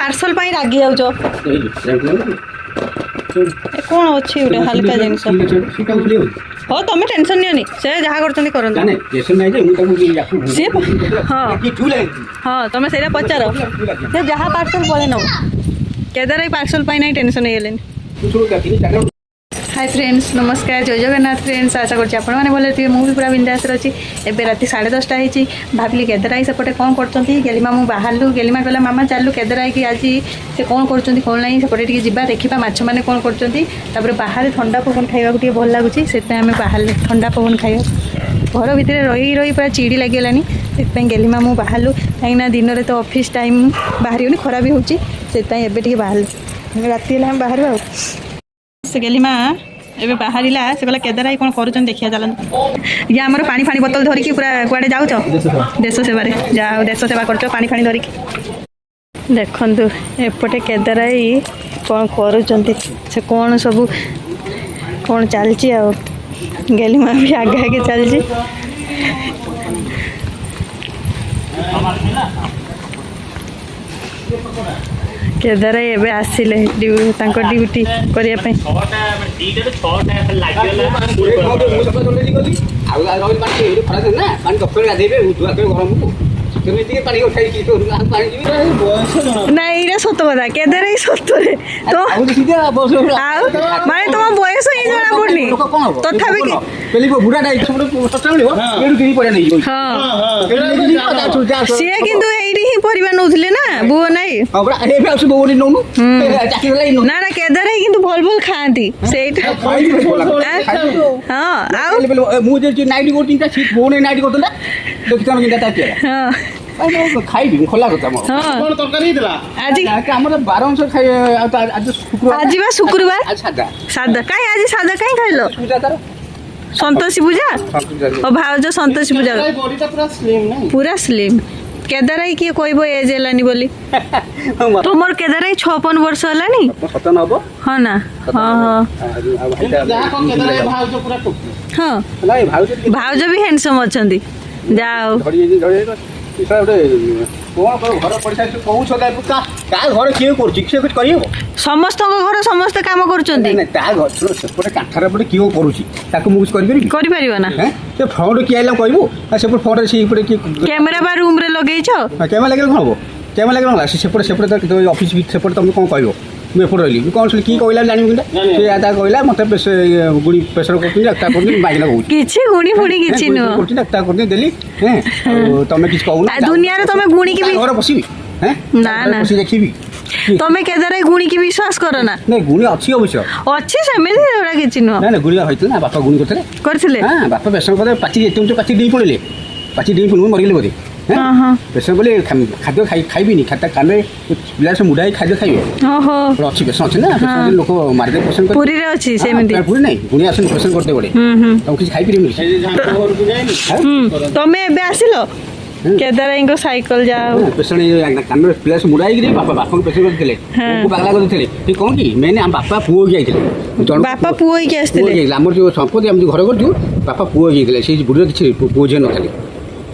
Parcel पाई रागी जाउछ कौन अच्छी गोटे हल्का जिनस हो तुम टेंशन नियनि से जहाँ करछन्ती करन से हाँ हाँ तुम से पचार से जहाँ पार्सल पड़े नब केदार पार्सल पाई ना टेंशन हो गले हाय फ्रेंड्स नमस्कार जय जगन्नाथ फ्रेंड्स आशा करछि आपण माने भले थे मु भी पूरा बिंदास रही एबे राति 10:30 होती भाविली केदाराई सेपटे कौन करछन्ती गेलीमा मु बाहरलु गेलीमा कहला मामा चलु केदाराई की आज से कौन करछन्ती कौन नहीं सेपटे टिके जिबा देखिबा माछ माने कौन करछन्ती तापर बाहर ठंडा पवन खाइबा टिके भल लागुची सेते हमें बाहर ठंडा पवन खाइबा घर भितर रही रही पूरा चिड़ी लगिगलानी से गेलीमा मु बाहरलु कहीं दिन में तो ऑफिस टाइम बाहर खरा भी होची सेते एबे टिके बाहरलु राति हम बाहर से गेलीमा एबे बाहरिला से कहला केदाराई कौन करूछन देखिया चलन या हमर पानी फानी बोतल धरिकी पूरा कुआडे जाउछ देश सेवा रे जाओ देश सेवा करछ पानी फानी धरिकी देखंतु एपटे केदाराई कौन करूछंती से कौन सब कौन चलची आ गेलीमा भी आगे आगे चलची केदाराई एबे आसिले ड्यूटी करिया पे ना सत कथा केदाराई सतरे तो माने तुम बयस ही जना पड़नी तथापि सी किंतु एडी ही परिबा नउथिले ना बुओ नाही ना ना केदाराई किंतु भल भल खाती सेट हां आउ मु जे नाइट गोटिंटा सीट बोने नाइट गोटला देखितन किंता ताके हां खाइबी खोला कथा मो कोन तरकारी दिला आज हमर 12 अंश खाइ आज शुक्रवार आज बा शुक्रवार सादा सादा काई आज सादा काई खाइलो पूजा तार संतोषी पूजा ओ भाउज संतोषी पूजा बॉडीटा पूरा स्लिम केदाराई किए कहबो एज हेलानी बोली तुमर केदाराई 56 वर्ष हलानी सतन हबो हां ना हां हां जहा को केदाराई भाउज पूरा टोक हां नाही भाउज भी हैंडसम अछंती जाओ समस्त घर समस्त काम करूछंती ता घर सेपटे काठरा पटे कियो करूची ताको मुकुछ करि परिबो ना से फ्रंट कि आइला कहबो सेपटे फ्रंट से पटे कि कैमरा बा रूम रे लगेइछो कैमरा लागल कोन हबो कैमरा लागल ना सेपटे तो ऑफिस भी सेपटे तुम कोन कहबो मैं एपटे रही कौन से कि कहला जानी कि से आदा कहला मते गुड़ी प्रेशर को डाक्टर को माइला कहू किछि गुणी फुणी किछि न डाक्टर को देली हैं तमे किछ कहू ना दुनिया रे तमे गुणी की भी घर बसिबी हैं ना ना बसि देखिबी तमे केदाराई गुणी की विश्वास करो ना नहीं गुणी अछि अवश्य अछि सेमे एरा किछि न ना ना गुणी होइतले ना बापा गुणी करथिले हां बापा प्रेशर को पाची एतम तो पाची दी पड़ले पाची दी पुन मरिले बोदे हां प्रेशर बोले खाद्य खाइबी नहीं खाता काने पिला से मुडाई खाद्य खाइबे ओहो अछि बेसन अछि ना बेसन लोक मार्केट पसंद कर पूरी रे अछि सेमिति पूरी नहीं गुणी आसन पसंद करते बडे तुम किछ खाइ पिरिम घर को जाइनी तमे एबे आसिलो केदाराई को साइकिल जाओ पेशेंट कान पिला से मुडाई गिरी बापा बापा को पेशेंट करथिले को पागला करथिले ठीक कोन की मैंने हम बापा पुओ की आइथिले बापा पुओ की आस्थिले हमर जो संपत्ति हम घर करथु बापा पुओ की आइथिले से बुढ़े किछ पुओ जे न खाली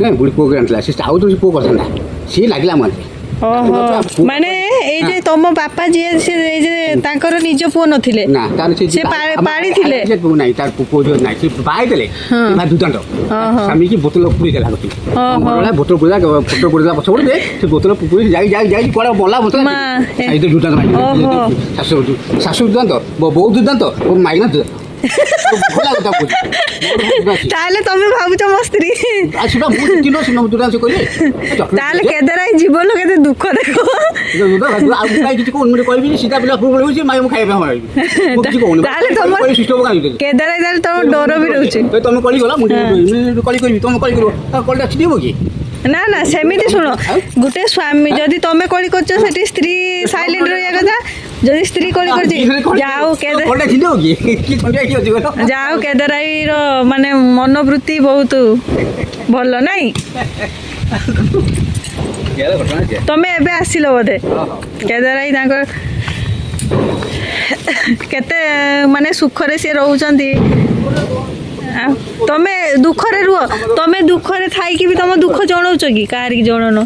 ना बुढ़ी पुओ के आनला से आउ तो पुओ करथना से लागला माने माने ए जे तम बापा जे से जे तांकर निज पुओ नथिले ना तार से पाड़ी थिले से पुओ नाही तार पुओ जो नाही से बाई देले ना दुदंड सामी की बोतल पुरी देला गति बोला बोतल पुरा फोटो पुरा पछोड़ दे से बोतल पुरी जाई कोडा बोला बोतल आई दे दुदंड माई सासु दुदंड बहुत दुदंड माइना ताले तमे भाबुछ मस्त्री आछुटा मु किनो सिनो दुरा से कहले ताले केदाराई जीवन केते दुख देखो आ काई किछ कोन मने कहबी सीधा बिला प्रोब्लेम होची माय मु खाइबे हम किछ कोन ताले तम सिस्टम काई केदाराई ताले तम डर भी रहउची तो तमे कली गला मु कली करबी तमे कली करो कलटा छिदिबो की ना ना सेमिति सुनो गुटे स्वामी जदी तमे कली करछ सेठी स्त्री साइलेंट रहिया कथा जदी स्त्री कली करछ जाओ जाओ केदाराई रो माने मनोवृत्ति बहुत भल नाही तमे एबे आसिलो बोधे केदाराई तांकर केते माने सुख रे से रहउचंती ତମେ ଦୁଃଖରେ ରୁହ, ତମେ ଦୁଃଖରେ ଥାଇକି ବି ତମ ଦୁଃଖ ଜଣଉଛ କି କାହାରିକି ଜଣଉନ?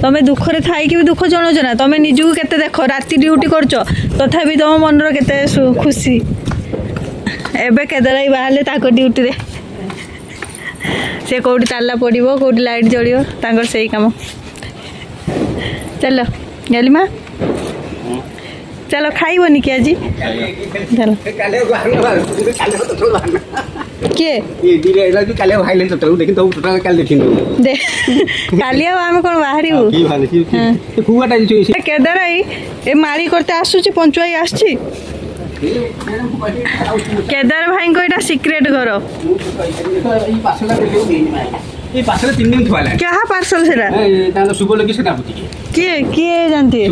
ତମେ ଦୁଃଖରେ ଥାଇକି ବି ଦୁଃଖ ଜଣଉଛ ନା? ତମେ ନିଜକୁ କେତେ ଦେଖ, ରାତି ଡ୍ୟୁଟି କରୁଛ, ତଥାପି ତମ ମନର କେତେ ଖୁସି। ଏବେ କେଦାର ଭାଇ ବାହାରିଲେ ତାଙ୍କ ଡ୍ୟୁଟିରେ, ସେ କୋଉଠି ତାଲା ପଡ଼ିବ, କୋଉଠି ଲାଇଟ୍ ଜଳିବ, ତାଙ୍କର ସେଇ କାମ। ଚାଲ ଗଲି ମା, ଚାଲ ଖାଇବନି କି ଆଜି? ଚାଲ। କିଏ କାଲି ଆଉ ଆମେ କଣ ବାହାରିବୁ? କେଦାର ଭାଇ ଏ ମାଳି করতে ଆସୁଛି, ପଞ୍ଚୁଆଇ ଆସିଛି। କେଦାର ଭାଇଙ୍କ ଏଇଟା ସିକ୍ରେଟ ଘର। କାହା ପାର୍ସଲ ସେଟା? କିଏ କିଏ ଜାଣିଥିବେ?